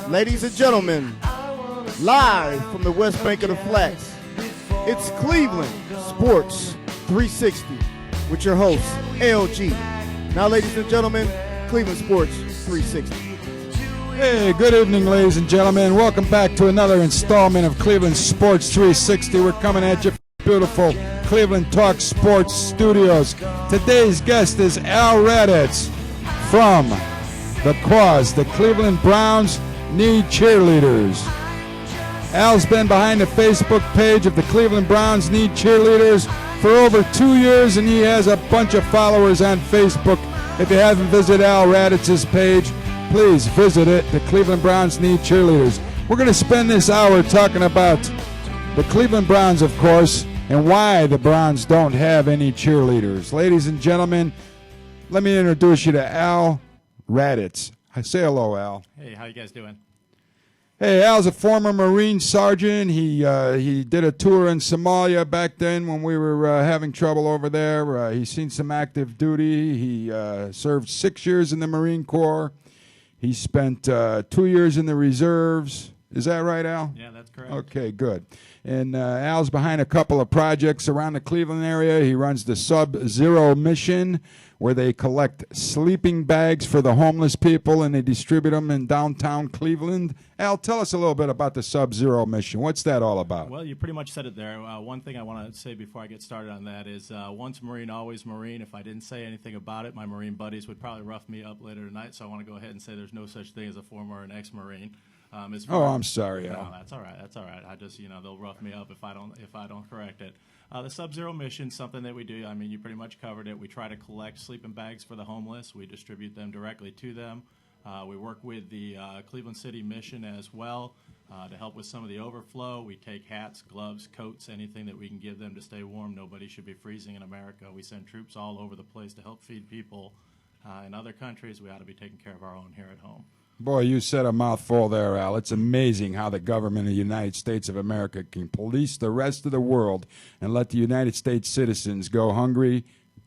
Ladies and gentlemen, live from the West Bank of the Flats, it's Cleveland Sports 360 with your host, LG. Now, ladies and gentlemen, Cleveland Sports 360. Hey, good evening, ladies and gentlemen. Welcome back to another installment of Cleveland Sports 360. We're coming at you from beautiful Cleveland Talk Sports Studios. Today's guest is Al Raditz from The Cause. The Cleveland Browns need cheerleaders. Al's been behind the Facebook page of the Cleveland Browns Need Cheerleaders for over 2 years, and he has a bunch of followers on Facebook. If you haven't visited Al Raditz's page, please visit it. The Cleveland Browns Need Cheerleaders. We're going to spend this hour talking about the Cleveland Browns, of course, and why the Browns don't have any cheerleaders. Ladies and gentlemen, let me introduce you to Al Raditz. Say hello, Al. Hey, how you guys doing? Hey, Al's a former Marine sergeant. He did a tour in Somalia back then when we were having trouble over there. He's seen some active duty. He served 6 years in the Marine Corps. He spent 2 years in the reserves. Is that right, Al? Yeah, that's correct. Okay, good. And Al's behind a couple of projects around the Cleveland area. He runs the Sub-Zero Mission, where they collect sleeping bags for the homeless people, and they distribute them in downtown Cleveland. Al, tell us a little bit about the Sub-Zero Mission. What's that all about? Well, you pretty much said it there. One thing I want to say before I get started on that is once Marine, always Marine. If I didn't say anything about it, my Marine buddies would probably rough me up later tonight, so I want to go ahead and say there's no such thing as a former or an ex-Marine. I'm sorry, Al. No, that's all right. That's all right. I just, they'll rough me up if I don't correct it. The Sub-Zero Mission, something that we do. I mean, you pretty much covered it. We try to collect sleeping bags for the homeless. We distribute them directly to them. We work with the Cleveland City Mission as well to help with some of the overflow. We take hats, gloves, coats, anything that we can give them to stay warm. Nobody should be freezing in America. We send troops all over the place to help feed people. In other countries, we ought to be taking care of our own here at home. Boy, you said a mouthful there, Al. It's amazing how the government of the United States of America can police the rest of the world and let the United States citizens go hungry,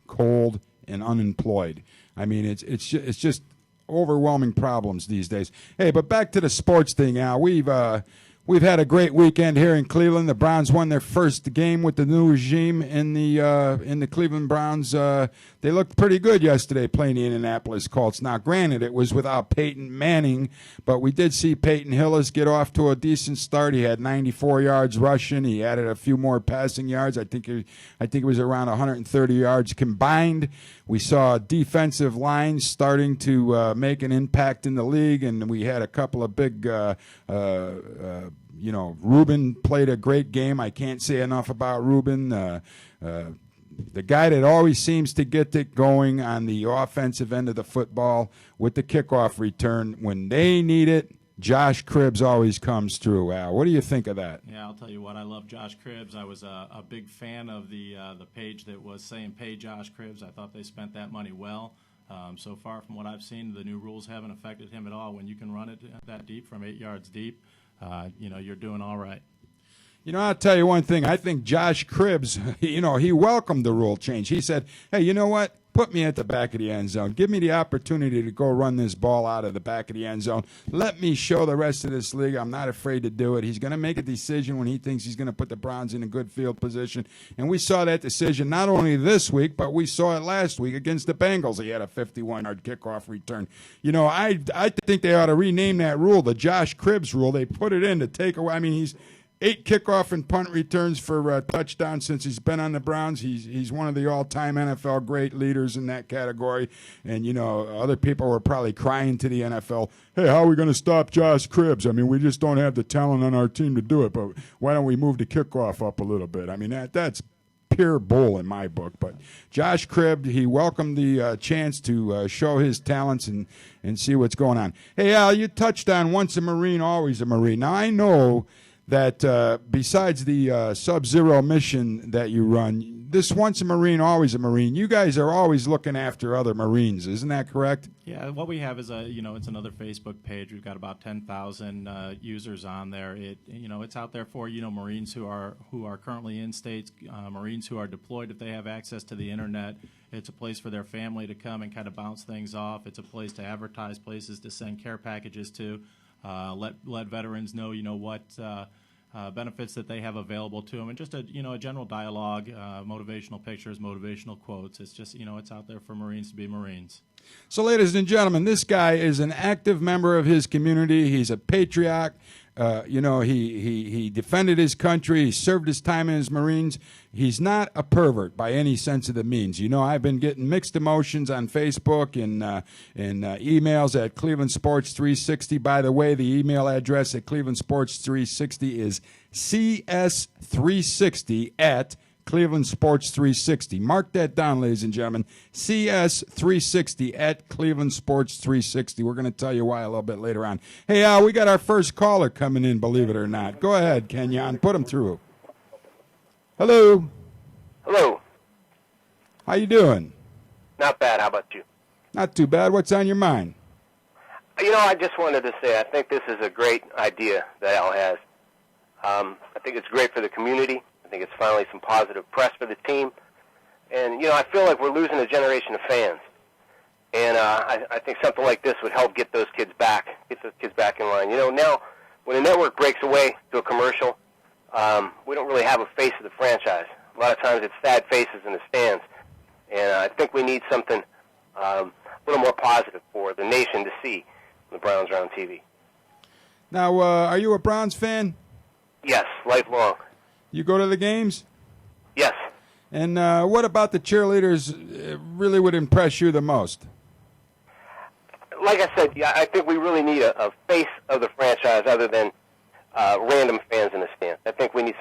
cold, and unemployed. I mean, it's just overwhelming problems these days. Hey, but back to the sports thing, Al. We've had a great weekend here in Cleveland. The Browns won their first game with the new regime in the Cleveland Browns. They looked pretty good yesterday playing the Indianapolis Colts. Now, granted, it was without Peyton Manning, but we did see Peyton Hillis get off to a decent start. He had 94 yards rushing. He added a few more passing yards. I think it was around 130 yards combined. We saw defensive lines starting to make an impact in the league, and we had a couple of big Ruben played a great game. I can't say enough about Ruben. The guy that always seems to get it going on the offensive end of the football with the kickoff return. When they need it, Josh Cribbs always comes through. Al, what do you think of that? Yeah, I'll tell you what. I love Josh Cribbs. I was a big fan of the page that was saying pay Josh Cribbs. I thought they spent that money well. So far from what I've seen, the new rules haven't affected him at all. When you can run it that deep from 8 yards deep, you're doing all right. I'll tell you one thing. I think Josh Cribbs, he welcomed the rule change. He said, hey, you know what? Put me at the back of the end zone. Give me the opportunity to go run this ball out of the back of the end zone. Let me show the rest of this league I'm not afraid to do it. He's going to make a decision when he thinks he's going to put the Browns in a good field position. And we saw that decision not only this week, but we saw it last week against the Bengals. He had a 51-yard kickoff return. I think they ought to rename that rule the Josh Cribbs rule. They put it in to take away. I mean, he's 8 kickoff and punt returns for touchdowns since he's been on the Browns. He's one of the all-time NFL great leaders in that category. And, other people were probably crying to the NFL, hey, how are we going to stop Josh Cribbs? I mean, we just don't have the talent on our team to do it, but why don't we move the kickoff up a little bit? I mean, that's pure bull in my book. But Josh Cribbs, he welcomed the chance to show his talents and see what's going on. Hey, Al, you touched on once a Marine, always a Marine. Now, I know that besides the Sub-Zero Mission that you run, this once a Marine, always a Marine, you guys are always looking after other Marines. Isn't that correct? Yeah, what we have is it's another Facebook page. We've got about 10,000 users on there. It's out there for Marines who are currently in states, Marines who are deployed if they have access to the internet. It's a place for their family to come and kind of bounce things off. It's a place to advertise places to send care packages to. let veterans know, what benefits that they have available to them, and just a general dialogue, motivational pictures, motivational quotes. It's just it's out there for Marines to be Marines. So, ladies and gentlemen, this guy is an active member of his community. He's a patriot. He defended his country. He served his time in his Marines. He's not a pervert by any sense of the means. I've been getting mixed emotions on Facebook and emails at Cleveland Sports 360. By the way, the email address at Cleveland Sports 360 is cs360 at Cleveland Sports 360. Mark that down, ladies and gentlemen. CS360 at Cleveland Sports 360. We're going to tell you why a little bit later on. Hey, we got our first caller coming in, believe it or not. Go ahead, Kenyon. Put him through. Hello. Hello. How you doing? Not bad. How about you? Not too bad. What's on your mind? I just wanted to say I think this is a great idea that Al has. I think it's great for the community. I think it's finally some positive press for the team. And, I feel like we're losing a generation of fans. And I think something like this would help get those kids back in line. Now when a network breaks away to a commercial, we don't really have a face of the franchise. A lot of times it's sad faces in the stands. And I think we need something a little more positive for the nation to see when the Browns are on TV. Now, are you a Browns fan? Yes, lifelong. You go to the games? Yes. And what about the cheerleaders really would impress you the most? Like I said, I think we really need a face of the franchise other than random fans in the stands. I think we need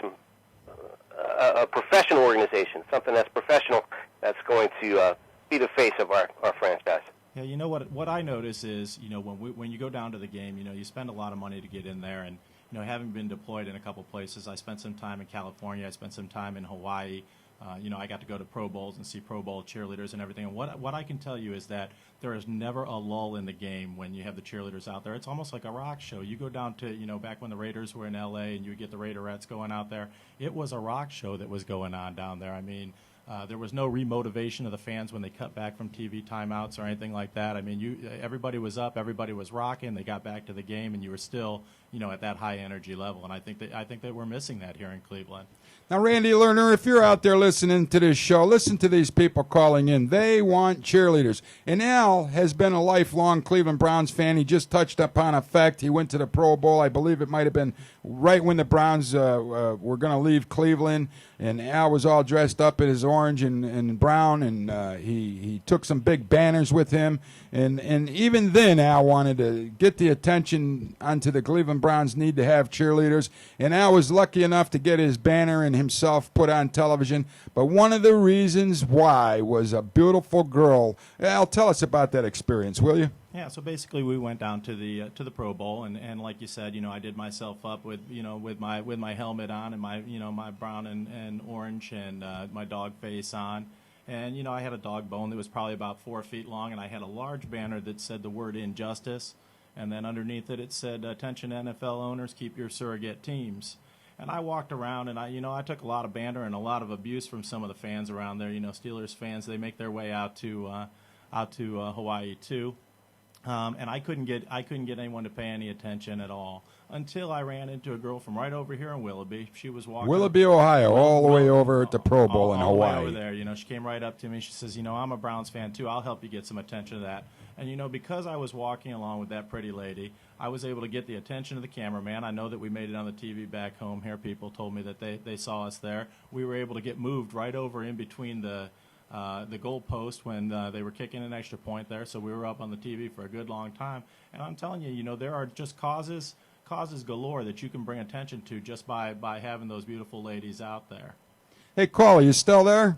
a professional organization, something that's professional, that's going to be the face of our franchise. Yeah, what I notice is, when you go down to the game, you spend a lot of money to get in there, and having been deployed in a couple places, I spent some time in California, I spent some time in Hawaii. I got to go to Pro Bowls and see Pro Bowl cheerleaders and everything. And what I can tell you is that there is never a lull in the game when you have the cheerleaders out there. It's almost like a rock show. You go down to, back when the Raiders were in L.A. and you would get the Raiderettes going out there, it was a rock show that was going on down there. I mean, there was no remotivation of the fans when they cut back from TV timeouts or anything like that. I mean, everybody was up, everybody was rocking. They got back to the game, and you were still, at that high energy level. And I think that we're missing that here in Cleveland. Now, Randy Lerner, if you're out there listening to this show, listen to these people calling in. They want cheerleaders. And Al has been a lifelong Cleveland Browns fan. He just touched upon a fact. He went to the Pro Bowl. I believe it might have been right when the Browns were going to leave Cleveland. And Al was all dressed up in his orange and brown, and he took some big banners with him. And even then, Al wanted to get the attention onto the Cleveland Browns need to have cheerleaders. And Al was lucky enough to get his banner and himself put on television. But one of the reasons why was a beautiful girl. Al, tell us about that experience, will you? Yeah, so basically we went down to the Pro Bowl, and like you said, I did myself up with my helmet on and my brown and orange and my dog face on, and I had a dog bone that was probably about 4 feet long, and I had a large banner that said the word injustice, and then underneath it said, "Attention NFL owners, keep your surrogate teams." And I walked around, and I took a lot of banter and a lot of abuse from some of the fans around there. Steelers fans, they make their way out to Hawaii too. And I couldn't get anyone to pay any attention at all until I ran into a girl from right over here in Willoughby. She was walking Willoughby, Ohio, all the way over at the Pro Bowl in Hawaii. All the way over there, she came right up to me. She says, "I'm a Browns fan too. I'll help you get some attention to that." And because I was walking along with that pretty lady, I was able to get the attention of the cameraman. I know that we made it on the TV back home here. People told me that they saw us there. We were able to get moved right over in between the goal post when they were kicking an extra point there, so we were up on the TV for a good long time. And I'm telling you, there are just causes galore that you can bring attention to just by having those beautiful ladies out there. Hey, caller, you still there?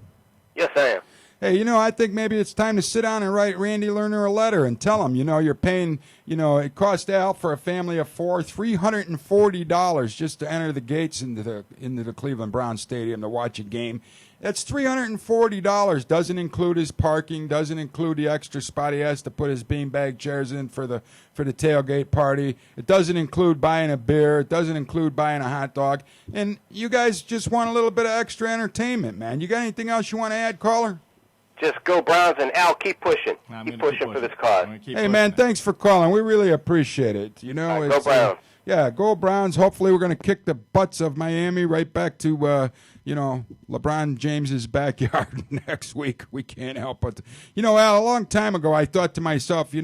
Yes, I am. Hey, I think maybe it's time to sit down and write Randy Lerner a letter and tell him, you're paying, it cost Al for a family of four $340 just to enter the gates into the Cleveland Browns Stadium to watch a game. That's $340. Doesn't include his parking. Doesn't include the extra spot he has to put his beanbag chairs in for the tailgate party. It doesn't include buying a beer. It doesn't include buying a hot dog. And you guys just want a little bit of extra entertainment, man. You got anything else you want to add, caller? just go Browns, and Al, keep pushing. Keep pushing for this cause. Hey, man, thanks for calling. We really appreciate it. You know, go Browns. Yeah, go Browns. Hopefully we're going to kick the butts of Miami right back to, LeBron James's backyard next week. We can't help but, Al, a long time ago I thought to myself,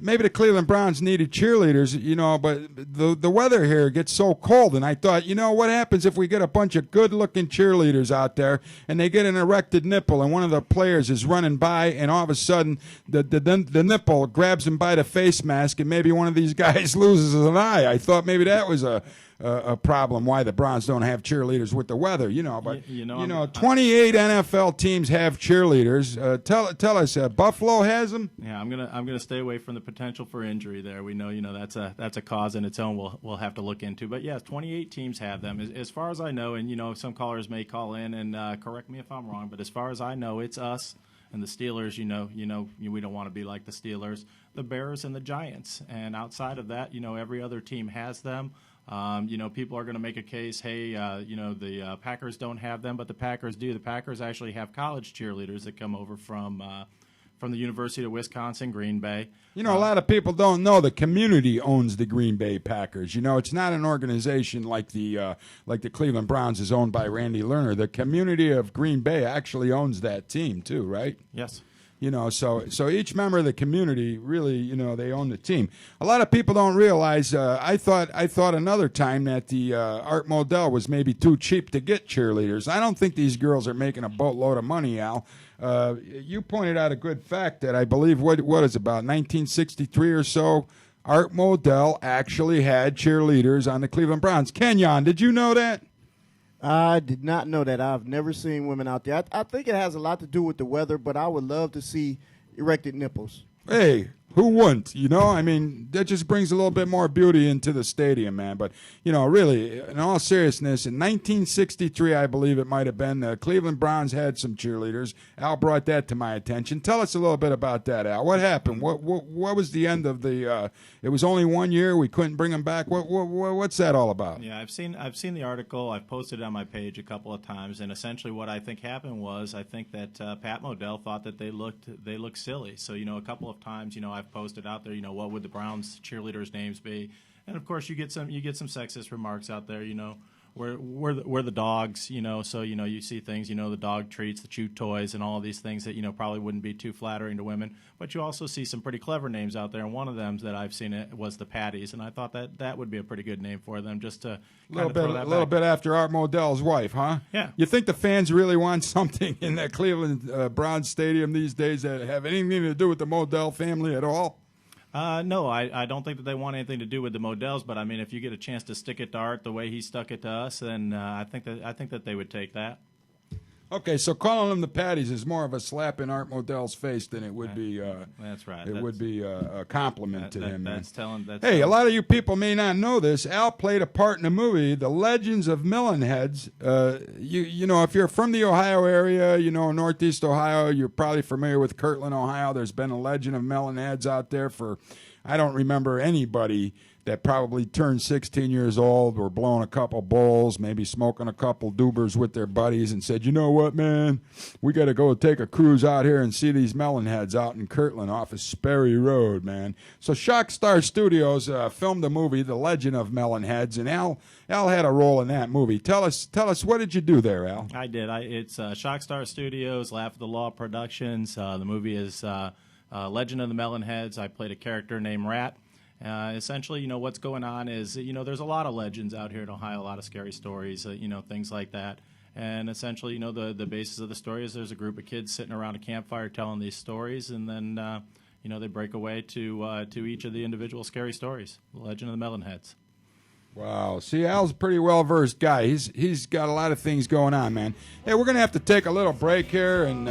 maybe the Cleveland Browns needed cheerleaders, but the weather here gets so cold, and I thought, what happens if we get a bunch of good-looking cheerleaders out there, and they get an erected nipple, and one of the players is running by, and all of a sudden the nipple grabs him by the face mask, and maybe one of these guys loses an eye. I thought maybe that was a problem why the Browns don't have cheerleaders with the weather, but 28 NFL teams have cheerleaders. Tell us, Buffalo has them. Yeah, I'm gonna stay away from the potential for injury there. We know, that's a cause in its own. We'll have to look into. But yes, 28 teams have them. As far as I know, and some callers may call in and correct me if I'm wrong, but as far as I know, it's us and the Steelers. We don't want to be like the Steelers, the Bears, and the Giants. And outside of that, every other team has them. People are going to make a case, hey, the Packers don't have them, but the Packers do. The Packers actually have college cheerleaders that come over from the University of Wisconsin, Green Bay. A lot of people don't know the community owns the Green Bay Packers. It's not an organization like the Cleveland Browns is owned by Randy Lerner. The community of Green Bay actually owns that team too, right? Yes. So each member of the community really, they own the team. A lot of people don't realize. I thought another time that the Art Modell was maybe too cheap to get cheerleaders. I don't think these girls are making a boatload of money, Al. You pointed out a good fact that I believe what is about 1963 or so. Art Modell actually had cheerleaders on the Cleveland Browns. Kenyon, did you know that? I did not know that. I've never seen women out there. I think it has a lot to do with the weather, but I would love to see erected nipples. Hey, who wouldn't? That just brings a little bit more beauty into the stadium, man. But, really, in all seriousness, in 1963, I believe it might have been, the Cleveland Browns had some cheerleaders. Al brought that to my attention. Tell us a little bit about that, Al. What happened? What was the end of the it was only 1 year, we couldn't bring them back? What's that all about? Yeah, I've seen the article. I've posted it on my page a couple of times, and essentially what I think happened was I think that Pat Modell thought that they looked silly. So, a couple of times, I've posted out there, what would the Browns cheerleaders' names be? And of course, you get some sexist remarks out there, we're the dogs, so you see things, the dog treats, the chew toys, and all of these things that probably wouldn't be too flattering to women. But you also see some pretty clever names out there, and one of them that I've seen it was the Patties, and I thought that would be a pretty good name for them, just to a little bit after Art Modell's wife, huh? Yeah. You think the fans really want something in that Cleveland Browns stadium these days that have anything to do with the Modell family at all? No, I don't think that they want anything to do with the Modells. But I mean, if you get a chance to stick it to Art the way he stuck it to us, then I think that they would take that. Okay, so calling them the Patties is more of a slap in Art Modell's face than it would be. That's right. It would be a compliment to him. Hey, a lot of you people may not know this. Al played a part in the movie The Legends of Melonheads. If you're from the Ohio area, Northeast Ohio, you're probably familiar with Kirtland, Ohio. There's been a Legend of Melonheads out there for, I don't remember anybody that probably turned 16 years old, were blowing a couple bowls, maybe smoking a couple doobers with their buddies, and said, you know what, man, we got to go take a cruise out here and see these Melonheads out in Kirtland off of Sperry Road, man. So Shockstar Studios filmed the movie, The Legend of Melonheads, and Al had a role in that movie. Tell us, what did you do there, Al? I did. It's Shockstar Studios, Laugh at the Law Productions. The movie is Legend of the Melonheads. I played a character named Rat. Essentially, what's going on is, there's a lot of legends out here in Ohio, a lot of scary stories, things like that. And essentially, the basis of the story is there's a group of kids sitting around a campfire telling these stories, and then, they break away to each of the individual scary stories. The Legend of the Melonheads. Wow. See, Al's a pretty well-versed guy. He's got a lot of things going on, man. Hey, we're going to have to take a little break here, and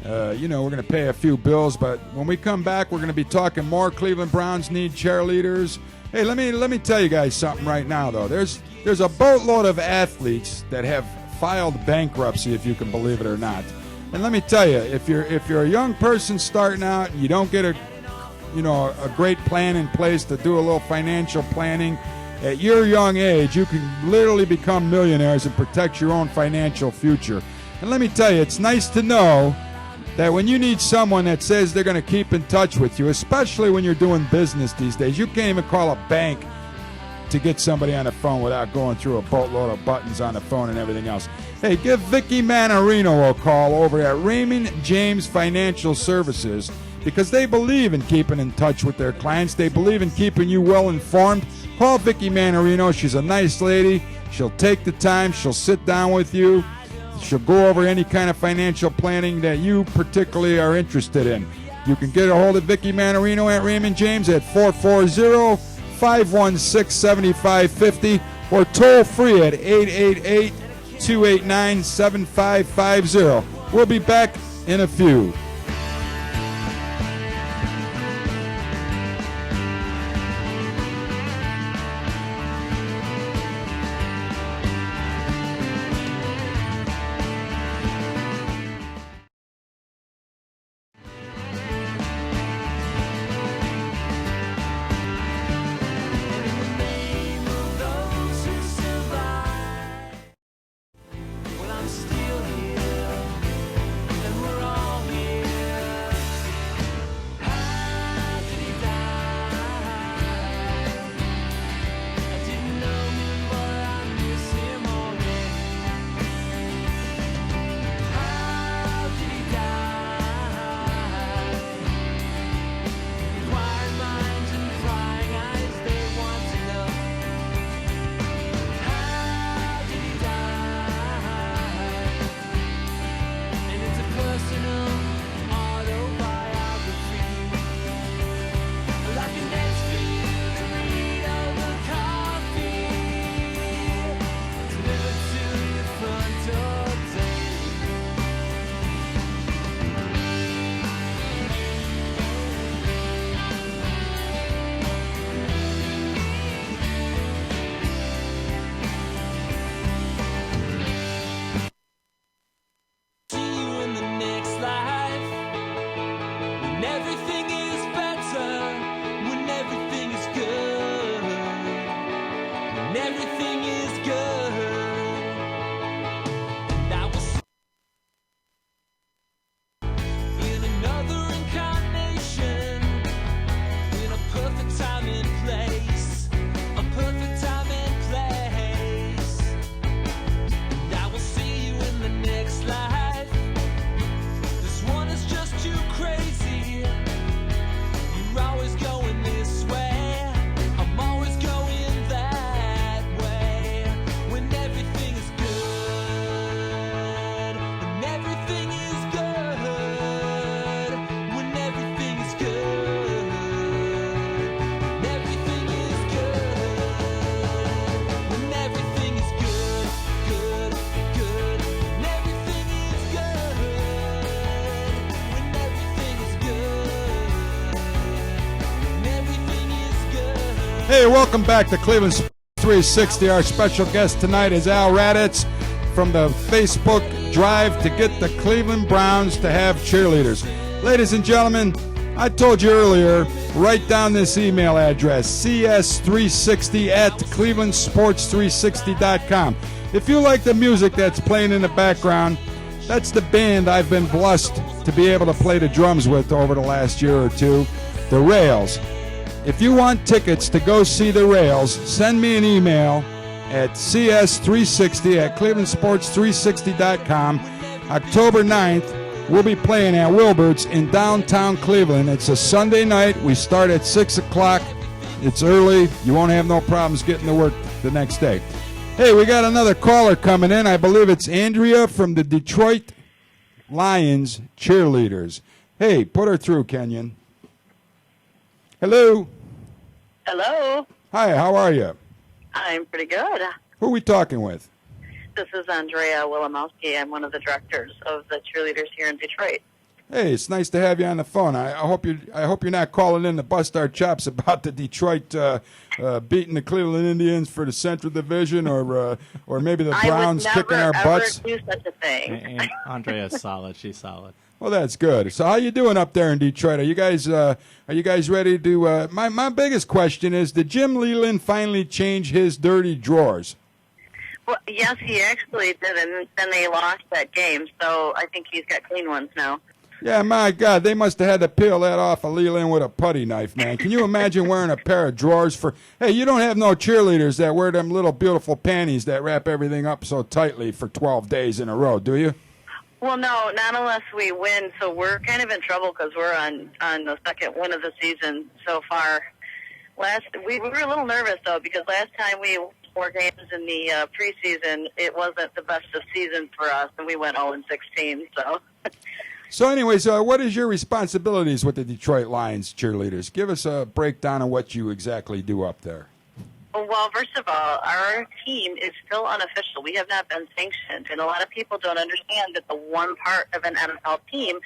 we're going to pay a few bills, but when we come back, we're going to be talking more Cleveland Browns need cheerleaders. Hey, let me tell you guys something right now, though. There's a boatload of athletes that have filed bankruptcy, if you can believe it or not. And let me tell you, if you're a young person starting out and you don't get a great plan in place to do a little financial planning, at your young age, you can literally become millionaires and protect your own financial future. And let me tell you, it's nice to know that when you need someone that says they're going to keep in touch with you, especially when you're doing business these days, you can't even call a bank to get somebody on the phone without going through a boatload of buttons on the phone and everything else. Hey, give Vicky Manarino a call over at Raymond James Financial Services, because they believe in keeping in touch with their clients. They believe in keeping you well informed. Call Vicky Manarino. She's a nice lady. She'll take the time. She'll sit down with you. She'll go over any kind of financial planning that you particularly are interested in. You can get a hold of Vicky Manarino at Raymond James at 440-516-7550 or toll free at 888-289-7550. We'll be back in a few. Hey, welcome back to Cleveland Sports 360. Our special guest tonight is Al Raditz from the Facebook Drive to get the Cleveland Browns to have cheerleaders. Ladies and gentlemen, I told you earlier, write down this email address, cs360 at clevelandsports360.com. If you like the music that's playing in the background, that's the band I've been blessed to be able to play the drums with over the last year or two, the Rails. If you want tickets to go see the Rails, send me an email at cs360 at clevelandsports360.com. October 9th, we'll be playing at Wilbert's in downtown Cleveland. It's a Sunday night. We start at 6 o'clock. It's early. You won't have no problems getting to work the next day. Hey, we got another caller coming in. I believe it's Andrea from the Detroit Lions Cheerleaders. Hey, put her through, Kenyon. Hello. Hello. Hi, how are you? I'm pretty good. Who are we talking with? This is Andrea Wilimowski. I'm one of the directors of the cheerleaders here in Detroit. Hey, it's nice to have you on the phone. I hope you're not calling in to bust our chops about the Detroit beating the Cleveland Indians for the Central Division, or maybe the Browns kicking our butts. I would never, ever do such a thing. And Andrea's solid. She's solid. Well, that's good. So, how you doing up there in Detroit? Are you guys ready to? My biggest question is: did Jim Leland finally change his dirty drawers? Well, yes, he actually did, and then they lost that game. So I think he's got clean ones now. Yeah, my God, they must have had to peel that off of Leland with a putty knife, man. Can you imagine wearing a pair of drawers for... Hey, you don't have no cheerleaders that wear them little beautiful panties that wrap everything up so tightly for 12 days in a row, do you? Well, no, not unless we win. So we're kind of in trouble because we're on the second win of the season so far. We were a little nervous, though, because last time we won 4 games in the preseason, it wasn't the best of seasons for us, and we went 0-16, so... So anyways, what is your responsibilities with the Detroit Lions cheerleaders? Give us a breakdown of what you exactly do up there. Well, first of all, our team is still unofficial. We have not been sanctioned, and a lot of people don't understand that the one part of an NFL team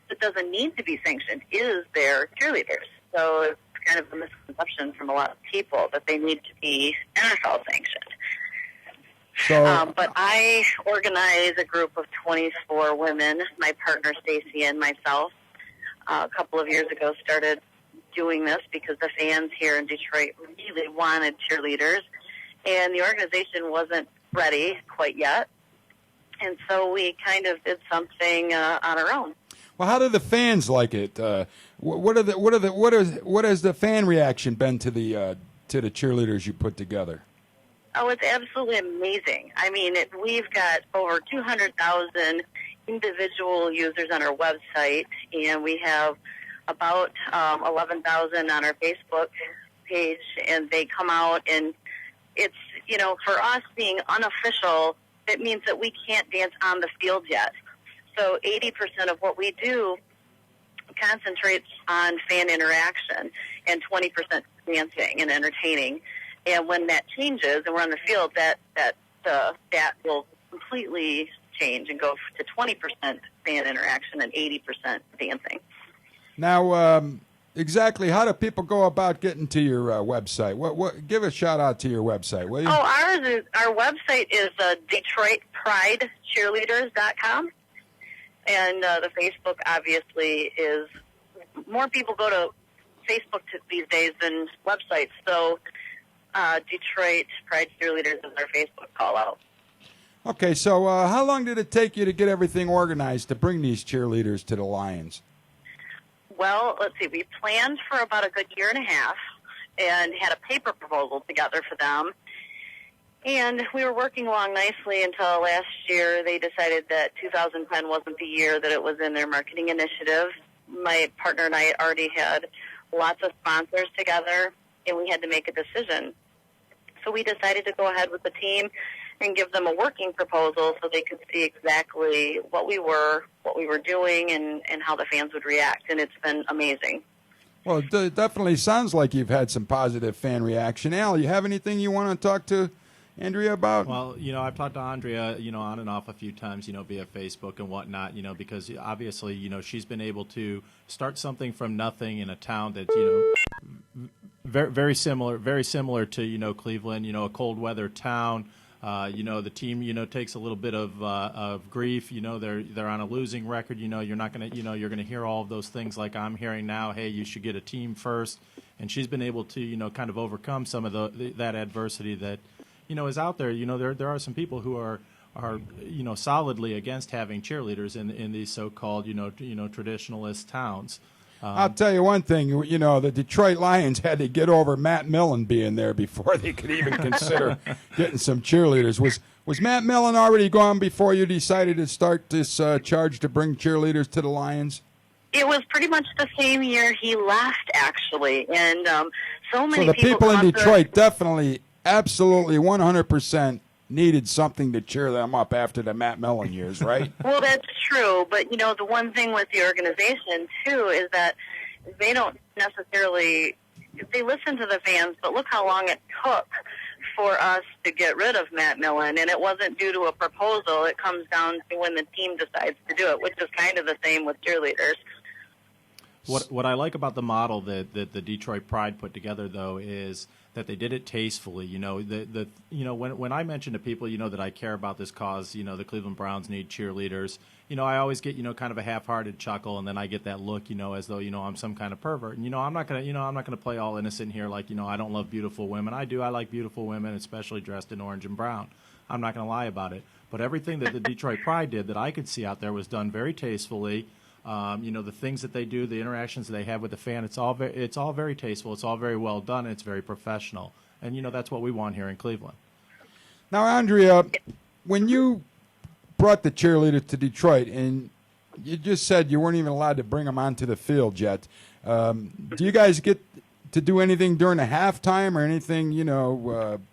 that doesn't need to be sanctioned is their cheerleaders. So it's kind of a misconception from a lot of people that they need to be NFL sanctioned. So, But I organize a group of 24 women, my partner Stacy and myself. A couple of years ago started doing this because the fans here in Detroit really wanted cheerleaders, and the organization wasn't ready quite yet. And so we kind of did something on our own. well, how do the fans like it? What has the fan reaction been to the cheerleaders you put together? Oh, it's absolutely amazing. I mean, we've got over 200,000 individual users on our website, and we have about 11,000 on our Facebook page, and they come out, and it's, for us being unofficial, it means that we can't dance on the field yet. So 80% of what we do concentrates on fan interaction and 20% dancing and entertaining. And when that changes and we're on the field, that will completely change and go to 20% fan interaction and 80% dancing. Now, exactly how do people go about getting to your website? What? Give a shout out to your website, will you? Oh, our website is DetroitPrideCheerleaders.com, and the Facebook obviously is more people go to Facebook these days than websites. So Detroit Pride Cheerleaders is our Facebook call out. Okay, so how long did it take you to get everything organized to bring these cheerleaders to the Lions? Well, let's see. We planned for about a good year and a half and had a paper proposal together for them. And we were working along nicely until last year they decided that 2010 wasn't the year that it was in their marketing initiative. My partner and I already had lots of sponsors together, and we had to make a decision. So we decided to go ahead with the team and give them a working proposal so they could see exactly what we were doing and how the fans would react, and it's been amazing. Well, it definitely sounds like you've had some positive fan reaction. Al, you have anything you want to talk to Andrea about? Well, I've talked to Andrea, on and off a few times, via Facebook and whatnot, because obviously, she's been able to start something from nothing in a town that's, very similar to, Cleveland, a cold weather town. The team, takes a little bit of grief. They're on a losing record. You're not gonna, you're gonna hear all of those things like I'm hearing now. Hey, you should get a team first. And she's been able to, kind of overcome some of that adversity that, is out there. There are some people who are solidly against having cheerleaders in these so-called, traditionalist towns. I'll tell you one thing, the Detroit Lions had to get over Matt Millen being there before they could even consider getting some cheerleaders. Was Matt Millen already gone before you decided to start this charge to bring cheerleaders to the Lions? It was pretty much the same year he left, actually, and so many people in Detroit definitely, absolutely, 100% needed something to cheer them up after the Matt Millen years, right? Well, that's true, but the one thing with the organization too is that they don't necessarily they listen to the fans, but look how long it took for us to get rid of Matt Millen, and it wasn't due to a proposal. It comes down to when the team decides to do it, which is kind of the same with cheerleaders. What I like about the model that the Detroit Pride put together, though, is that they did it tastefully. When I mention to people, that I care about this cause, the Cleveland Browns need cheerleaders. I always get, kind of a half-hearted chuckle, and then I get that look, as though, I'm some kind of pervert. And, I'm not gonna play all innocent here, like, I don't love beautiful women. I do. I like beautiful women, especially dressed in orange and brown. I'm not gonna lie about it. But everything that the Detroit Pride did that I could see out there was done very tastefully. The things that they do, the interactions they have with the fan, it's all very tasteful. It's all very well done. And it's very professional. And, that's what we want here in Cleveland. Now, Andrea, when you brought the cheerleaders to Detroit, and you just said you weren't even allowed to bring them onto the field yet, do you guys get to do anything during the halftime or anything,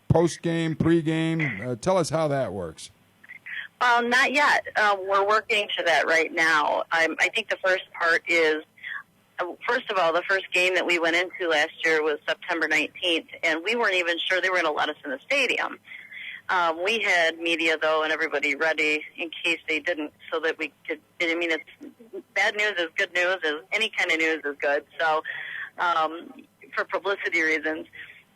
post-game, pre-game? Tell us how that works. Not yet. We're working to that right now. I think the first part is, first of all, the first game that we went into last year was September 19th, and we weren't even sure they were going to let us in the stadium. We had media, though, and everybody ready in case they didn't, so that we could, it's bad news is good news, any kind of news is good. So for publicity reasons,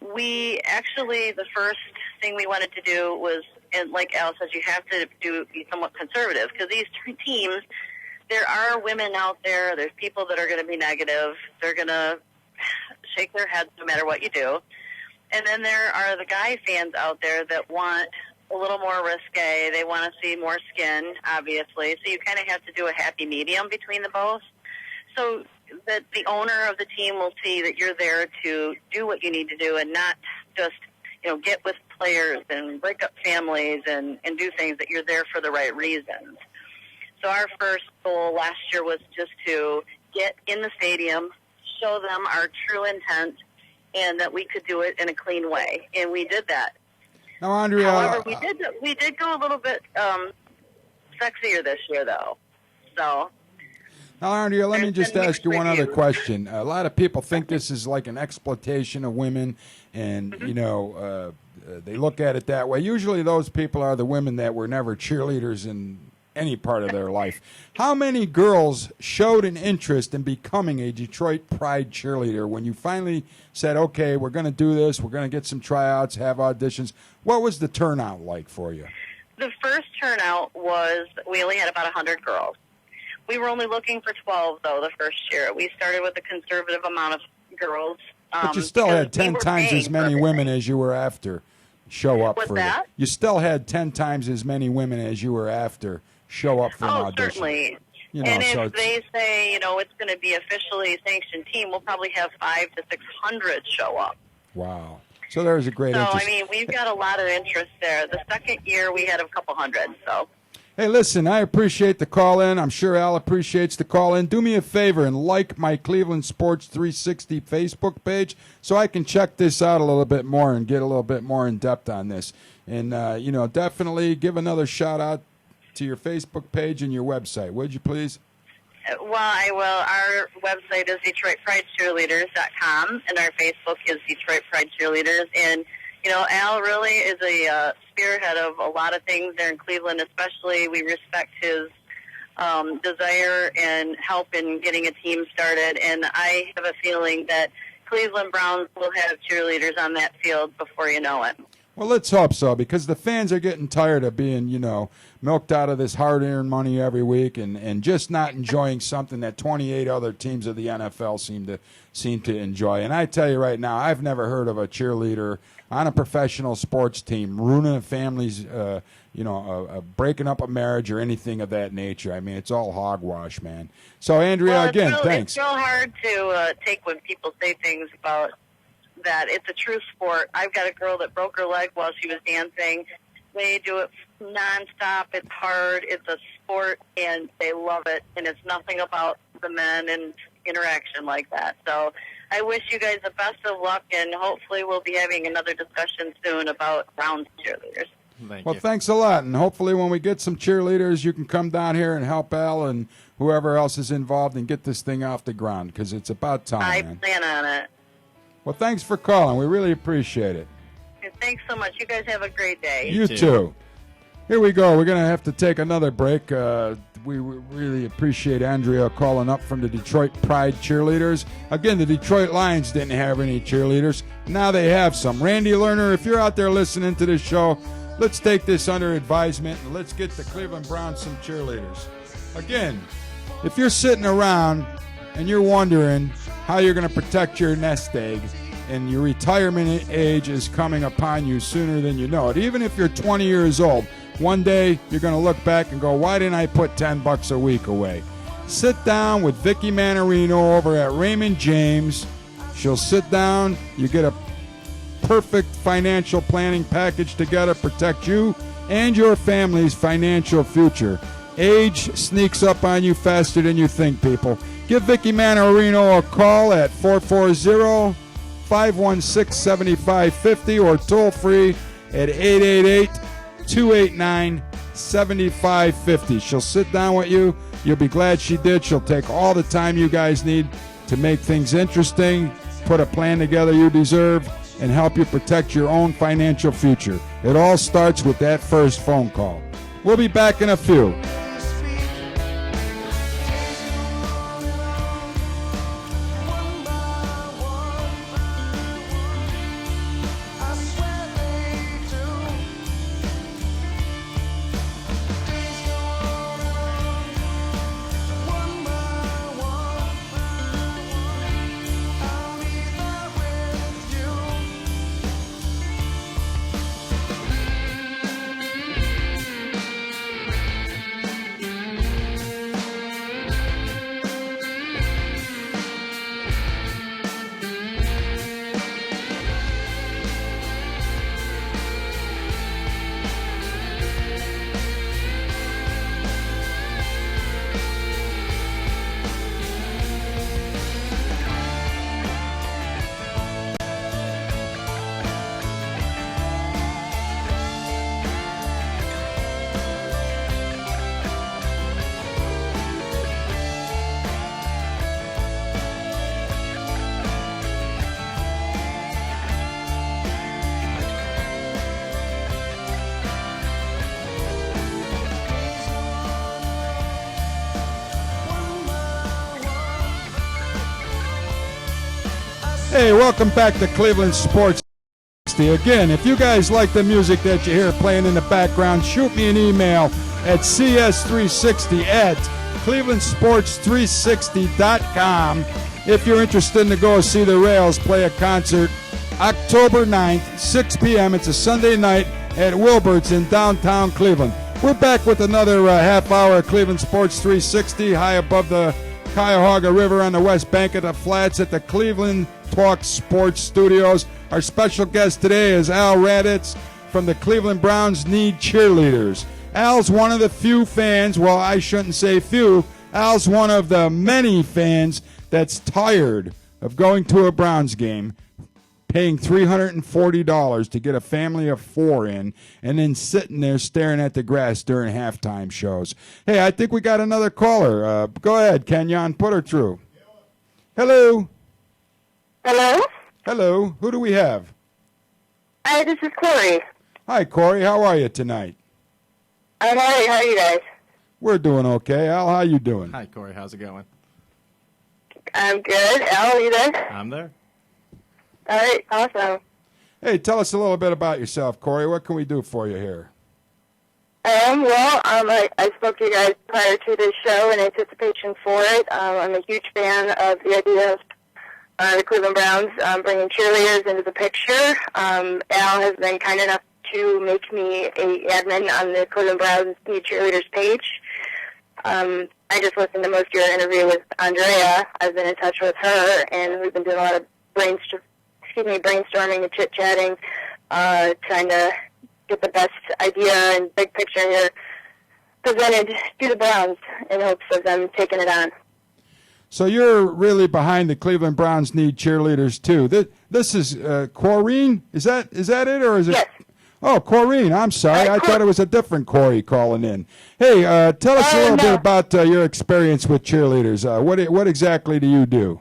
the first thing we wanted to do was, and like Al says, you have to be somewhat conservative, because these three teams, there are women out there, there's people that are going to be negative, they're going to shake their heads no matter what you do. And then there are the guy fans out there that want a little more risque. They want to see more skin, obviously. So you kind of have to do a happy medium between the both, so that the owner of the team will see that you're there to do what you need to do and not just, get with players and break up families and do things, that you're there for the right reasons. So our first goal last year was just to get in the stadium, show them our true intent, and that we could do it in a clean way, and we did that. Now, Andrea, however, we did go a little bit sexier this year, though. So. Now, Andrea, let me just ask you one other question. A lot of people think this is like an exploitation of women, and they look at it that way. Usually, those people are the women that were never cheerleaders in any part of their life. How many girls showed an interest in becoming a Detroit Pride cheerleader when you finally said, okay, we're going to do this, we're going to get some tryouts, have auditions? What was the turnout like for you? The first turnout was, we only had about 100 girls. We were only looking for 12, though, the first year. We started with a conservative amount of girls. But you still had 10 times as many women as you were after show up for that? You still had 10 times as many women as you were after show up for an audition. Certainly. And if they say, it's going to be officially sanctioned team, we'll probably have 500 to 600 show up. Wow. So there's a great interest. We've got a lot of interest there. The second year, we had a couple hundred, so. Hey, listen, I appreciate the call in. I'm sure Al appreciates the call in. Do me a favor and like my Cleveland Sports 360 Facebook page so I can check this out a little bit more and get a little bit more in depth on this. And, definitely give another shout out to your Facebook page and your website, would you please? Well, I will. Our website is DetroitPrideCheerleaders.com, and our Facebook is Detroit Pride Cheerleaders. And, Al really is a spearhead of a lot of things there in Cleveland, especially we respect his desire and help in getting a team started. And I have a feeling that Cleveland Browns will have cheerleaders on that field before you know it. Well, let's hope so, because the fans are getting tired of being, milked out of this hard-earned money every week and just not enjoying something that 28 other teams of the NFL seem to enjoy. And I tell you right now, I've never heard of a cheerleader on a professional sports team ruining a family's, breaking up a marriage or anything of that nature. I mean, it's all hogwash, man. So, Andrea, thanks. It's real hard to take when people say things about that. It's a true sport. I've got a girl that broke her leg while she was dancing. They do it nonstop. It's hard. It's a sport, and they love it. And it's nothing about the men and interaction like that. So I wish you guys the best of luck, and hopefully we'll be having another discussion soon about Browns cheerleaders. Well, thanks a lot, and hopefully when we get some cheerleaders, you can come down here and help Al and whoever else is involved and get this thing off the ground, because it's about time, I man. plan on it. Well, thanks for calling. We really appreciate it. Thanks so much. You guys have a great day. You too. Here we go. We're going to have to take another break. We really appreciate Andrea calling up from the Detroit Pride Cheerleaders. Again, the Detroit Lions didn't have any cheerleaders. Now they have some. Randy Lerner, if you're out there listening to this show, let's take this under advisement and let's get the Cleveland Browns some cheerleaders. Again, if you're sitting around and you're wondering how you're going to protect your nest egg, and your retirement age is coming upon you sooner than you know it. Even if you're 20 years old, one day you're going to look back and go, why didn't I put $10 a week away? sit down with Vicky Manarino over at Raymond James. She'll sit down. You get a perfect financial planning package together, protect you and your family's financial future. Age sneaks up on you faster than you think, people. Give Vicky Manarino a call at 440-516-7550 or toll free at 888-289-7550. She'll sit down with you. You'll be glad she did. She'll take all the time you guys need to make things interesting, put a plan together you deserve, and help you protect your own financial future. It all starts with that first phone call. We'll be back in a few. Hey, welcome back to Cleveland Sports. Again, if you guys like the music that you hear playing in the background, shoot me an email at cs360 at clevelandsports360.com. If you're interested to go see the Rails play a concert October 9th, 6 p.m. It's a Sunday night at Wilbert's in downtown Cleveland. We're back with another half hour of Cleveland Sports 360 high above the Cuyahoga River on the west bank of the flats at the Cleveland Talk Sports Studios. Our special guest today is Al Raditz from the Cleveland Browns Need Cheerleaders. Al's one of the few fans, well, I shouldn't say few, Al's one of the many fans that's tired of going to a Browns game, paying $340 to get a family of four in, and then sitting there staring at the grass during halftime shows. Hey, I think we got another caller. Go ahead, Kenyon. Put her through. Hello. Hello? Hello. Who do we have? Hi, this is Corey. Hi, Corey. How are you tonight? I'm all right. How are you guys? We're doing okay. Al, how you doing? Hi, Corey. How's it going? I'm good. Al, are you there? I'm there. All right. Awesome. Hey, tell us a little bit about yourself, Corey. What can we do for you here? I spoke to you guys prior to this show in anticipation for it. I'm a huge fan of the idea of the Cleveland Browns bringing cheerleaders into the picture. Al has been kind enough to make me a admin on the Cleveland Browns Need Cheerleaders page. I just listened to most of your interview with Andrea. I've been in touch with her, and we've been doing a lot of brainstorming and chit-chatting, trying to get the best idea and big picture here presented to the Browns in hopes of them taking it on. So you're really behind the Cleveland Browns Need Cheerleaders too. This is Corrine. Is that it, or is it? Yes. Oh, Corrine. I'm sorry. I thought it was a different Corey calling in. Hey, tell us a little bit about your experience with cheerleaders. What exactly do you do?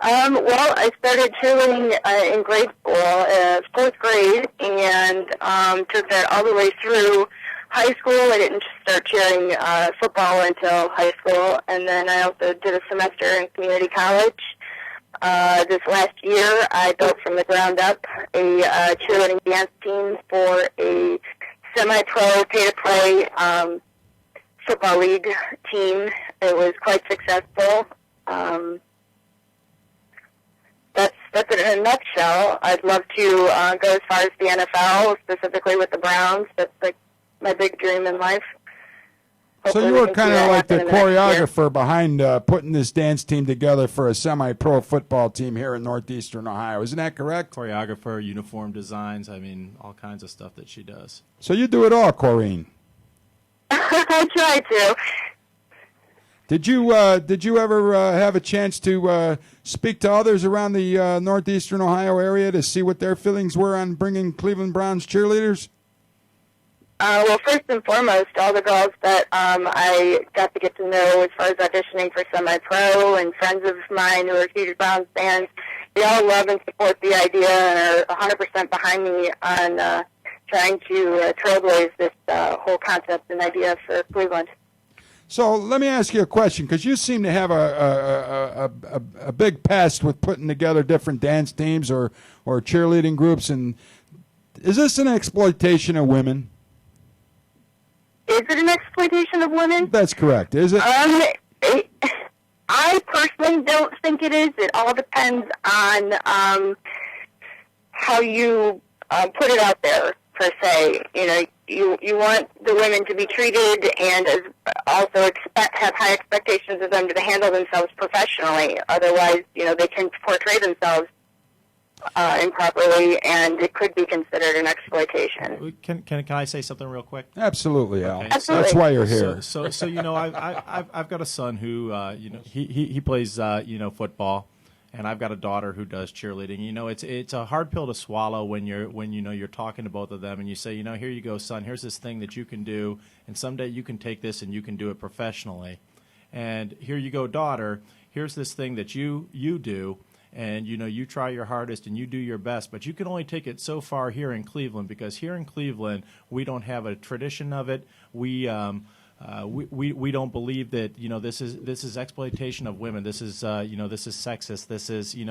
Well, I started cheerleading in grade school, fourth grade, and took that all the way through high school. I didn't start cheering football until high school, and then I also did a semester in community college. This last year, I built from the ground up a cheerleading dance team for a semi-pro, pay-to-play football league team. It was quite successful. That's it in a nutshell. I'd love to go as far as the NFL, specifically with the Browns. That's like my big dream in life. So hopefully you we were can see kind of that like the happen in next year. choreographer behind putting this dance team together for a semi-pro football team here in Northeastern Ohio. Isn't that correct? Choreographer, uniform designs, I mean, all kinds of stuff that she does. So you do it all, Corrine. I try to. Did you ever have a chance to speak to others around the Northeastern Ohio area to see what their feelings were on bringing Cleveland Browns cheerleaders? Well, first and foremost, all the girls that I got to get to know as far as auditioning for semi-pro and friends of mine who are huge Browns fans, they all love and support the idea and are 100% behind me on trying to trailblaze this whole concept and idea for Cleveland. So let me ask you a question, because you seem to have a big past with putting together different dance teams or cheerleading groups. And is this an exploitation of women? Is it an exploitation of women? That's correct, is it? I personally don't think it is. It all depends on how you put it out there, per se. You know, you want the women to be treated and also have high expectations of them to handle themselves professionally. Otherwise, you know, they can portray themselves improperly, and it could be considered an exploitation. Can I say something real quick? Absolutely, Al. Okay. Absolutely. That's why you're here. So you know, I've got a son who you know he plays you know, football, and I've got a daughter who does cheerleading. You know, it's a hard pill to swallow when you know you're talking to both of them and you say, you know, here you go, son, here's this thing that you can do, and someday you can take this and you can do it professionally. And here you go, daughter, here's this thing that you do. And, you know, you try your hardest and you do your best, but you can only take it so far here in Cleveland, because here in Cleveland, we don't have a tradition of it. We don't believe that, you know, this is exploitation of women. This is, you know, this is sexist. This is, you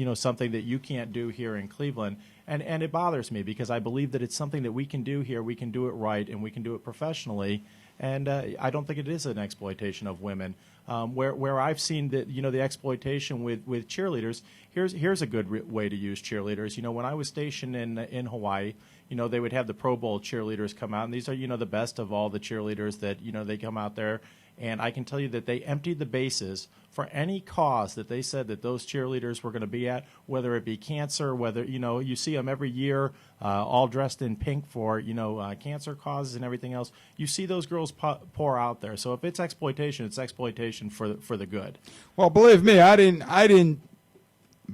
know, something that you can't do here in Cleveland. And it bothers me, because I believe that it's something that we can do here. We can do it right and we can do it professionally. And I don't think it is an exploitation of women. Where I've seen that, you know, the exploitation with cheerleaders, here's a good way to use cheerleaders. You know, when I was stationed in Hawaii, you know, they would have the Pro Bowl cheerleaders come out, and these are, you know, the best of all the cheerleaders that, you know, they come out there. And I can tell you that they emptied the bases for any cause that they said that those cheerleaders were going to be at, whether it be cancer, whether, you know, you see them every year all dressed in pink for, you know, cancer causes and everything else. You see those girls pour out there. So if it's exploitation, it's exploitation for the good. Well, believe me, I didn't.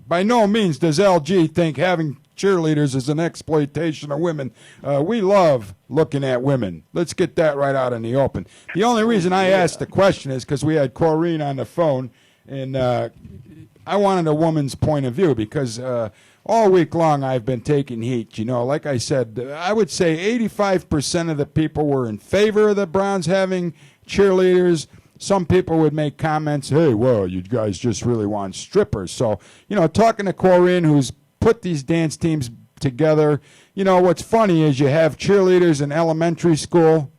By no means does LG think having cheerleaders is an exploitation of women. We love looking at women. Let's get that right out in the open. The only reason I asked the question is because we had Corrine on the phone, and I wanted a woman's point of view, because all week long I've been taking heat. You know, like I said, I would say 85% of the people were in favor of the Browns having cheerleaders. Some people would make comments, hey, well, you guys just really want strippers. So, you know, talking to Corrine, who's put these dance teams together, you know, what's funny is you have cheerleaders in elementary school,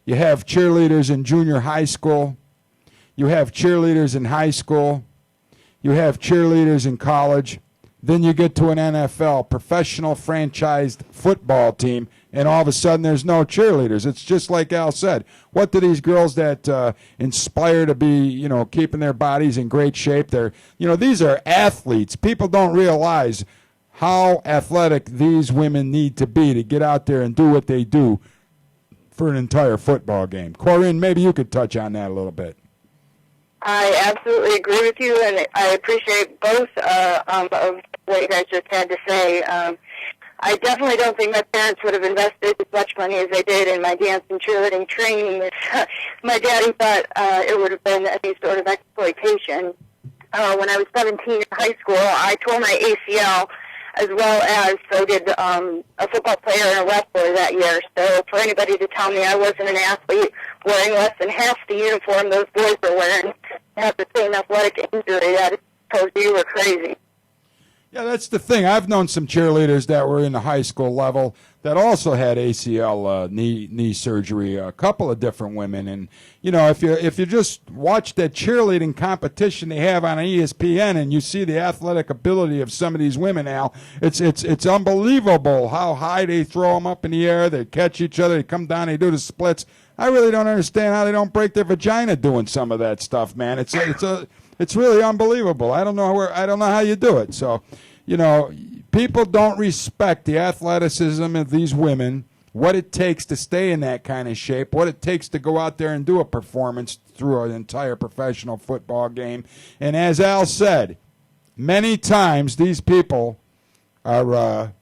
you have cheerleaders in junior high school, you have cheerleaders in high school, you have cheerleaders in college, then you get to an NFL, professional franchised football team, and all of a sudden there's no cheerleaders. It's just like Al said. What do these girls that inspire to be, you know, keeping their bodies in great shape? They're, you know, these are athletes. People don't realize how athletic these women need to be to get out there and do what they do for an entire football game. Corrine, maybe you could touch on that a little bit. I absolutely agree with you, and I appreciate both of what you guys just had to say. I definitely don't think my parents would have invested as much money as they did in my dance and cheerleading training. My daddy thought it would have been any sort of exploitation. When I was 17 in high school, I tore my ACL, as well as so did a football player and a wrestler that year. So for anybody to tell me I wasn't an athlete wearing less than half the uniform those boys were wearing to have the same athletic injury, that told you were crazy. Yeah, that's the thing. I've known some cheerleaders that were in the high school level that also had ACL knee surgery. A couple of different women, and you know, if you just watch that cheerleading competition they have on ESPN, and you see the athletic ability of some of these women, Al, it's unbelievable how high they throw them up in the air. They catch each other. They come down. They do the splits. I really don't understand how they don't break their vagina doing some of that stuff, man. It's really unbelievable. I don't know how you do it. So, people don't respect the athleticism of these women, what it takes to stay in that kind of shape, what it takes to go out there and do a performance through an entire professional football game. And as Al said, many times these people are